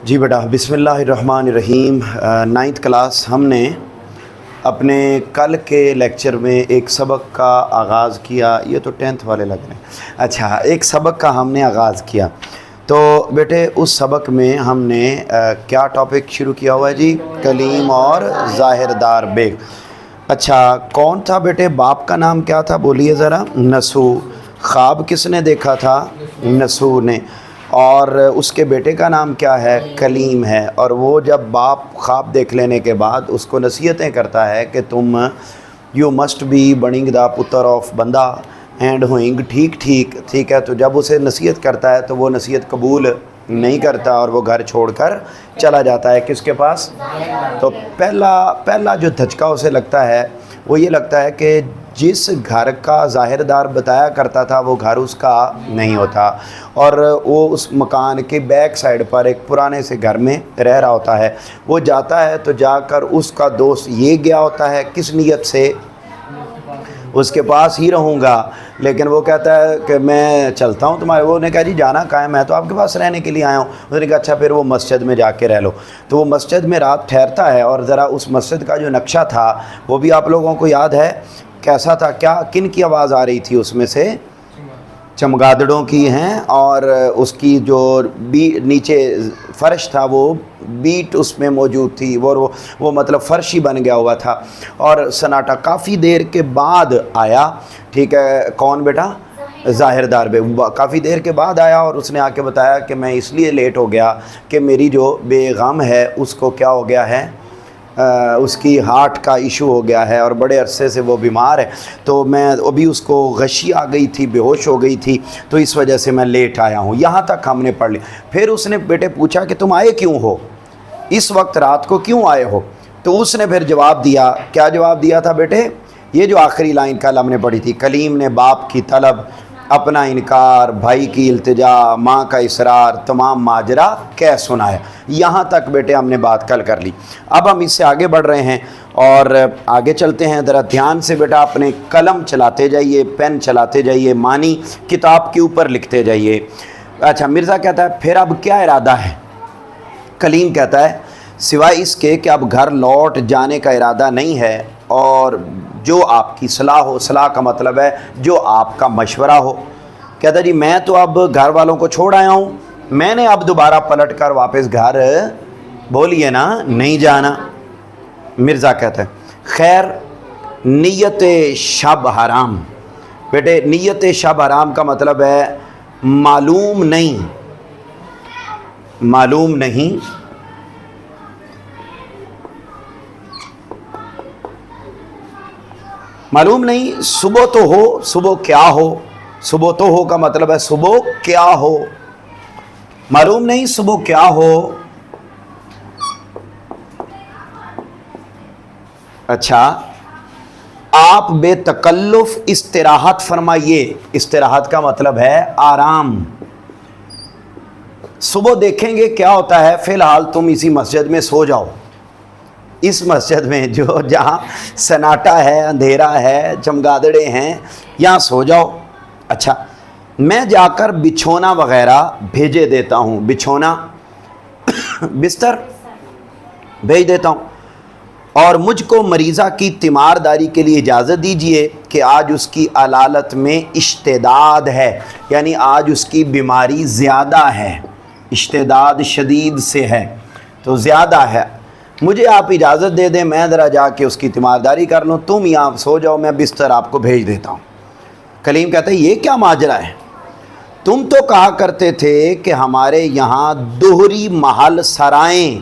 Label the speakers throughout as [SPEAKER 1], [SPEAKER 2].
[SPEAKER 1] جی بیٹا، بسم اللہ الرحمن الرحیم۔ 9th کلاس ہم نے اپنے کل کے لیکچر میں ایک سبق کا آغاز کیا۔ یہ تو 10th والے لگ رہے ہیں۔ اچھا، ایک سبق کا ہم نے آغاز کیا تو بیٹے اس سبق میں ہم نے کیا ٹاپک شروع کیا ہوا ہے جی؟ کلیم اور ظاہر دار بیگ۔ اچھا، کون تھا بیٹے؟ باپ کا نام کیا تھا بولیے ذرا؟ نسو۔ خواب کس نے دیکھا تھا؟ نسو نے۔ اور اس کے بیٹے کا نام کیا ہے؟ کلیم ہے۔ اور وہ جب باپ خواب دیکھ لینے کے بعد اس کو نصیحتیں کرتا ہے کہ تم یو مسٹ بی بننگ دا پتر آف بندہ اینڈ ہوئنگ ٹھیک ہے۔ تو جب اسے نصیحت کرتا ہے تو وہ نصیحت قبول نہیں کرتا اور وہ گھر چھوڑ کر چلا جاتا ہے کس کے پاس؟ تو پہلا جو دھچکا اسے لگتا ہے وہ یہ لگتا ہے کہ جس گھر کا ظاہر دار بتایا کرتا تھا وہ گھر اس کا نہیں ہوتا، اور وہ اس مکان کے بیک سائڈ پر ایک پرانے سے گھر میں رہ رہا ہوتا ہے۔ وہ جاتا ہے تو جا کر اس کا دوست یہ گیا ہوتا ہے کس نیت سے؟ اس کے پاس ہی رہوں گا، لیکن وہ کہتا ہے کہ میں چلتا ہوں تمہارے۔ وہ نے کہا جی جانا کہاں ہے؟ میں تو آپ کے پاس رہنے کے لیے آیا ہوں۔ اس نے کہا اچھا پھر وہ مسجد میں جا کے رہ لو۔ تو وہ مسجد میں رات ٹھہرتا ہے، اور ذرا اس مسجد کا جو نقشہ تھا وہ بھی آپ لوگوں کو یاد ہے کیسا تھا؟ کیا کن کی آواز آ رہی تھی اس میں سے؟ چمگادڑوں کی ہیں، اور اس کی جو نیچے فرش تھا وہ بیٹ اس میں موجود تھی، وہ مطلب فرش ہی بن گیا ہوا تھا۔ اور سناٹا کافی دیر کے بعد آیا، ٹھیک ہے؟ کون بیٹا؟ ظاہر دار بے کافی دیر کے بعد آیا، اور اس نے آ کے بتایا کہ میں اس لیے لیٹ ہو گیا کہ میری جو بیگم ہے اس کو کیا ہو گیا ہے؟ اس کی ہارٹ کا ایشو ہو گیا ہے، اور بڑے عرصے سے وہ بیمار ہے، تو میں ابھی اس کو غشی آ گئی تھی، بے ہوش ہو گئی تھی، تو اس وجہ سے میں لیٹ آیا ہوں۔ یہاں تک ہم نے پڑھ لی۔ پھر اس نے بیٹے پوچھا کہ تم آئے کیوں ہو؟ اس وقت رات کو کیوں آئے ہو؟ تو اس نے پھر جواب دیا۔ کیا جواب دیا تھا بیٹے؟ یہ جو آخری لائن کل ہم نے پڑھی تھی، کلیم نے باپ کی طلب، اپنا انکار، بھائی کی التجا، ماں کا اصرار، تمام ماجرا کہہ سنایا۔ یہاں تک بیٹے ہم نے بات کل کر لی۔ اب ہم اس سے آگے بڑھ رہے ہیں اور آگے چلتے ہیں۔ ذرا دھیان سے بیٹا اپنے قلم چلاتے جائیے، پین چلاتے جائیے، معنی کتاب کے اوپر لکھتے جائیے۔ اچھا، مرزا کہتا ہے پھر اب کیا ارادہ ہے؟ کلیم کہتا ہے سوائے اس کے کہ اب گھر لوٹ جانے کا ارادہ نہیں ہے، اور جو آپ کی صلاح ہو۔ صلاح کا مطلب ہے جو آپ کا مشورہ ہو۔ کہتا جی میں تو اب گھر والوں کو چھوڑ آیا ہوں، میں نے اب دوبارہ پلٹ کر واپس گھر بولیے نا نہیں جانا۔ مرزا کہتا ہے خیر نیت شب حرام۔ بیٹے نیت شب حرام کا مطلب ہے معلوم نہیں، معلوم نہیں معلوم نہیں، صبح تو ہو، صبح کیا ہو؟ صبح تو ہو کا مطلب ہے صبح کیا ہو، معلوم نہیں صبح کیا ہو۔ اچھا، آپ بے تکلف استراحت فرمائیے۔ استراحت کا مطلب ہے آرام۔ صبح دیکھیں گے کیا ہوتا ہے، فی الحال تم اسی مسجد میں سو جاؤ، اس مسجد میں جہاں سناٹا ہے، اندھیرا ہے، چمگادڑے ہیں، یہاں سو جاؤ۔ اچھا، میں جا کر بچھونا وغیرہ بھیجے دیتا ہوں۔ بچھونا بستر بھیج دیتا ہوں، اور مجھ کو مریضہ کی تیمارداری کے لیے اجازت دیجیے کہ آج اس کی علالت میں اشتداد ہے، یعنی آج اس کی بیماری زیادہ ہے، اشتداد شدید سے ہے تو زیادہ ہے۔ مجھے آپ اجازت دے دیں، میں ذرا جا کے اس کی تیمارداری کر لوں، تم یہاں سو جاؤ، میں بستر آپ کو بھیج دیتا ہوں۔ کلیم کہتا ہے یہ کیا ماجرا ہے؟ تم تو کہا کرتے تھے کہ ہمارے یہاں دوہری محل سرائیں،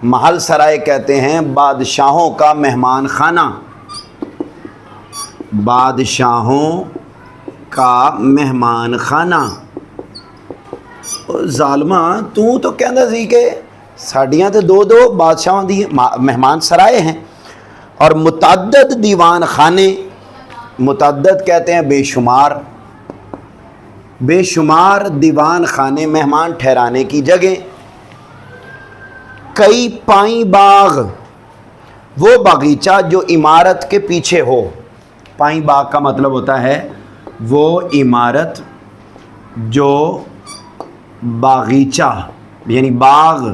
[SPEAKER 1] محل سرائے کہتے ہیں بادشاہوں کا مہمان خانہ، بادشاہوں کا مہمان خانہ۔ ظالمہ تو کہندا سی کہ ساڈیاں تے دو بادشاہوں دی مہمان سرائے ہیں، اور متعدد دیوان خانے، متعدد کہتے ہیں بے شمار، بے شمار دیوان خانے، مہمان ٹھہرانے کی جگہ۔ کئی پائیں باغ، وہ باغیچہ جو عمارت کے پیچھے ہو۔ پائیں باغ کا مطلب ہوتا ہے وہ عمارت جو باغیچہ یعنی باغ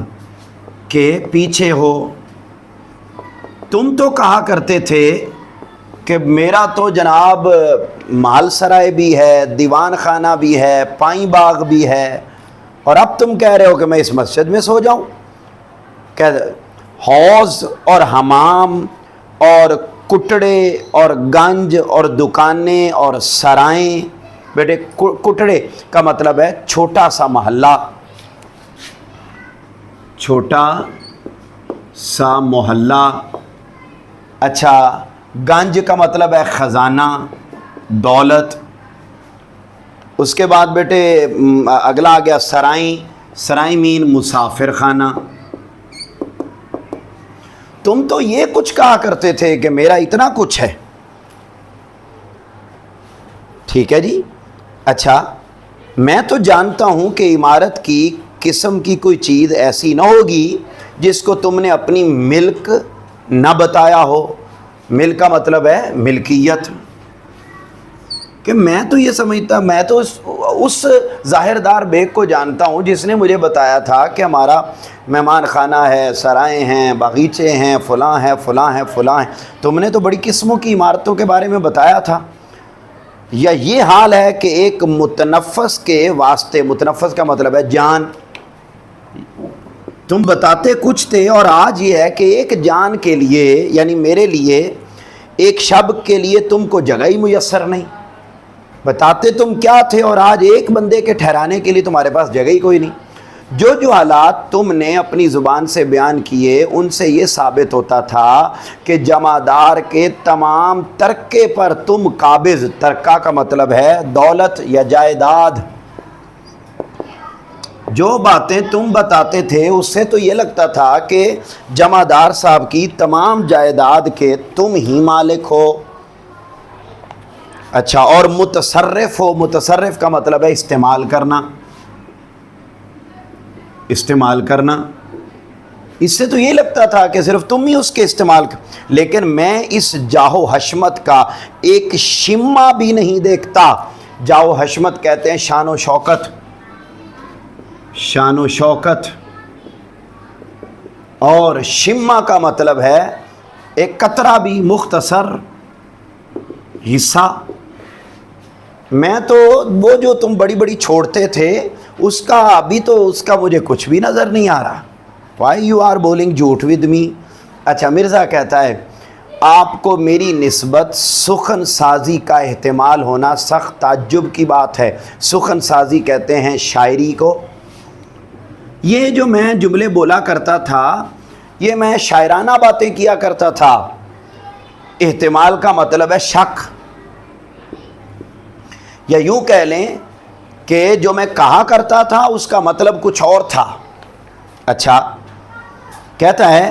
[SPEAKER 1] کے پیچھے ہو. تم تو کہا کرتے تھے کہ میرا تو جناب محل سرائے بھی ہے, دیوان خانہ بھی ہے, پائیں باغ بھی ہے, اور اب تم کہہ رہے ہو کہ میں اس مسجد میں سو جاؤں. حوض اور حمام اور کٹڑے اور گنج اور دکانیں اور سرائیں. بیٹے کٹڑے کا مطلب ہے چھوٹا سا محلہ, چھوٹا سا محلہ. اچھا, گنج کا مطلب ہے خزانہ, دولت. اس کے بعد بیٹے اگلا آ گیا سرائیں. سرائیں مین مسافر خانہ. تم تو یہ کچھ کہا کرتے تھے کہ میرا اتنا کچھ ہے. ٹھیک ہے جی. اچھا, میں تو جانتا ہوں کہ عمارت کی قسم کی کوئی چیز ایسی نہ ہوگی جس کو تم نے اپنی ملک نہ بتایا ہو. ملک کا مطلب ہے ملکیت. کہ میں تو یہ سمجھتا, میں تو اس ظاہردار بیگ کو جانتا ہوں جس نے مجھے بتایا تھا کہ ہمارا مہمان خانہ ہے, سرائیں ہیں, باغیچے ہیں, فلاں ہیں فلاں ہیں فلاں ہیں. تم نے تو بڑی قسموں کی عمارتوں کے بارے میں بتایا تھا. یا یہ حال ہے کہ ایک متنفس کے واسطے, متنفس کا مطلب ہے جان, تم بتاتے کچھ تھے اور آج یہ ہے کہ ایک جان کے لیے یعنی میرے لیے ایک شب کے لیے تم کو جگہ ہی میسر نہیں. بتاتے تم کیا تھے اور آج ایک بندے کے ٹھہرانے کے لیے تمہارے پاس جگہ ہی کوئی نہیں. جو حالات تم نے اپنی زبان سے بیان کیے ان سے یہ ثابت ہوتا تھا کہ جمعدار کے تمام ترکے پر تم قابض. ترکہ کا مطلب ہے دولت یا جائیداد. جو باتیں تم بتاتے تھے اس سے تو یہ لگتا تھا کہ جمعدار صاحب کی تمام جائیداد کے تم ہی مالک ہو. اچھا, اور متصرف ہو. متصرف کا مطلب ہے استعمال کرنا, استعمال کرنا. اس سے تو یہ لگتا تھا کہ صرف تم ہی اس کے استعمال لیکن میں اس جاہو حشمت کا ایک شمہ بھی نہیں دیکھتا. جاہو حشمت کہتے ہیں شان و شوکت, شان و شوکت. اور شمہ کا مطلب ہے ایک قطرہ بھی, مختصر حصہ. میں تو وہ جو تم بڑی بڑی چھوڑتے تھے اس کا ابھی تو اس کا مجھے کچھ بھی نظر نہیں آ رہا. وائی یو آر بولنگ جھوٹ ود می. اچھا, مرزا کہتا ہے آپ کو میری نسبت سخن سازی کا احتمال ہونا سخت تعجب کی بات ہے. سخن سازی کہتے ہیں شاعری کو. یہ جو میں جملے بولا کرتا تھا یہ میں شاعرانہ باتیں کیا کرتا تھا. احتمال کا مطلب ہے شک, یا یوں کہہ لیں کہ جو میں کہا کرتا تھا اس کا مطلب کچھ اور تھا. اچھا, کہتا ہے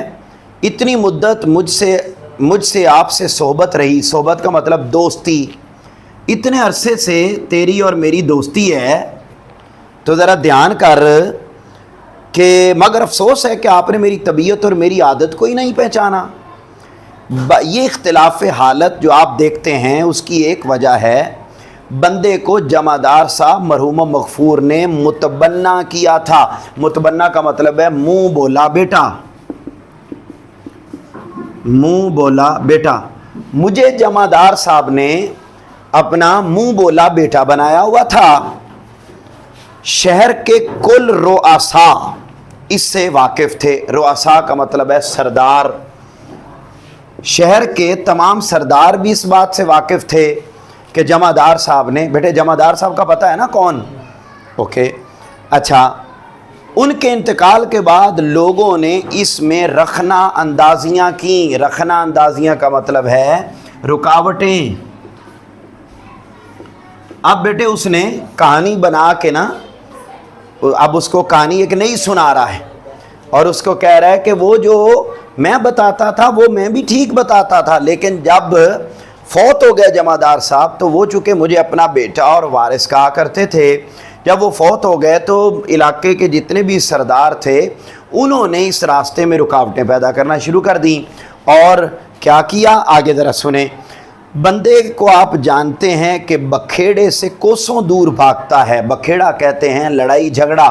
[SPEAKER 1] اتنی مدت مجھ سے آپ سے صحبت رہی. صحبت کا مطلب دوستی. اتنے عرصے سے تیری اور میری دوستی ہے تو ذرا دھیان کر کہ مگر افسوس ہے کہ آپ نے میری طبیعت اور میری عادت کو ہی نہیں پہچانا. یہ اختلاف حالت جو آپ دیکھتے ہیں اس کی ایک وجہ ہے بندے کو جمعدار صاحب مرحوم مغفور نے متبنہ کیا تھا. متبنہ کا مطلب ہے منہ بولا بیٹا, منہ بولا بیٹا. مجھے جمعدار صاحب نے اپنا منہ بولا بیٹا بنایا ہوا تھا. شہر کے کل رؤسا اس سے واقف تھے. رؤسا کا مطلب ہے سردار. شہر کے تمام سردار بھی اس بات سے واقف تھے کہ جمعدار صاحب نے, بیٹے جمعدار صاحب کا پتہ ہے نا کون؟ اوکے. اچھا, ان کے انتقال کے بعد لوگوں نے اس میں رخنہ اندازیاں کی. رخنہ اندازیاں کا مطلب ہے رکاوٹیں. اب بیٹے اس نے کہانی بنا کے نا, اب اس کو کہانی ایک نئی سنا رہا ہے اور اس کو کہہ رہا ہے کہ وہ جو میں بتاتا تھا وہ میں بھی ٹھیک بتاتا تھا, لیکن جب فوت ہو گئے جمعدار صاحب تو وہ چونکہ مجھے اپنا بیٹا اور وارث کہا کرتے تھے, جب وہ فوت ہو گئے تو علاقے کے جتنے بھی سردار تھے انہوں نے اس راستے میں رکاوٹیں پیدا کرنا شروع کر دیں. اور کیا کیا آگے ذرا سنیں. بندے کو آپ جانتے ہیں کہ بکھیڑے سے کوسوں دور بھاگتا ہے. بکھیڑا کہتے ہیں لڑائی جھگڑا.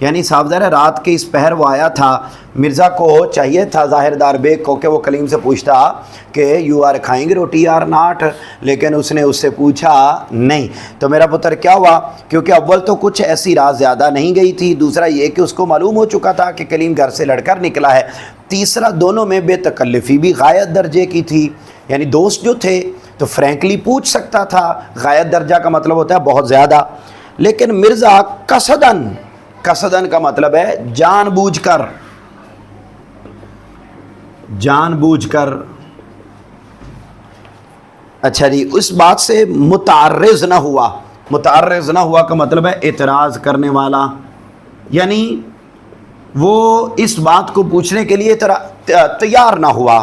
[SPEAKER 1] یعنی صاف ظاہر ہے رات کے اس پہر وہ آیا تھا، مرزا کو چاہیے تھا ظاہر دار بیگ کو کہ وہ کلیم سے پوچھتا کہ یو آر کھائیں گے روٹی آر ناٹ، لیکن اس نے اس سے پوچھا نہیں۔ تو میرا پتر کیا ہوا، کیونکہ اول تو کچھ ایسی رات زیادہ نہیں گئی تھی، دوسرا یہ کہ اس کو معلوم ہو چکا تھا کہ کلیم گھر سے لڑ کر نکلا ہے، تیسرا دونوں میں بے تکلفی بھی غایت درجے کی تھی، یعنی دوست جو تھے تو فرینکلی پوچھ سکتا تھا، غایت درجہ کا مطلب ہوتا ہے بہت زیادہ، لیکن مرزا قصدن کا مطلب ہے جان بوجھ کر اچھا جی، اس بات سے متعرض نہ ہوا کا مطلب ہے اعتراض کرنے والا، یعنی وہ اس بات کو پوچھنے کے لیے تیار نہ ہوا۔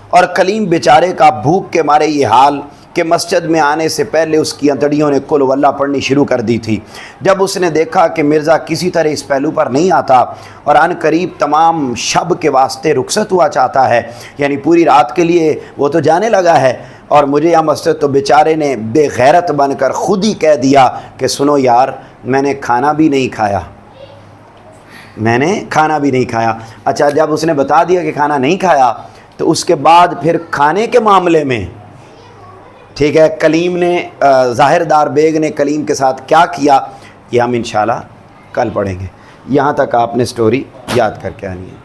[SPEAKER 1] اور کلیم بیچارے کا بھوک کے مارے یہ حال کہ مسجد میں آنے سے پہلے اس کی انتڑیوں نے قل واللہ پڑھنی شروع کر دی تھی۔ جب اس نے دیکھا کہ مرزا کسی طرح اس پہلو پر نہیں آتا اور عن قریب تمام شب کے واسطے رخصت ہوا چاہتا ہے، یعنی پوری رات کے لیے وہ تو جانے لگا ہے اور مجھے یہاں مسجد، تو بیچارے نے بے غیرت بن کر خود ہی کہہ دیا کہ سنو یار، میں نے کھانا بھی نہیں کھایا۔ اچھا، جب اس نے بتا دیا کہ کھانا نہیں کھایا تو اس کے بعد پھر کھانے کے معاملے میں ٹھیک ہے کلیم نے ظاہر دار بیگ نے کلیم کے ساتھ کیا کیا، یہ ہم انشاءاللہ کل پڑھیں گے۔ یہاں تک آپ نے سٹوری یاد کر کے آنی ہے۔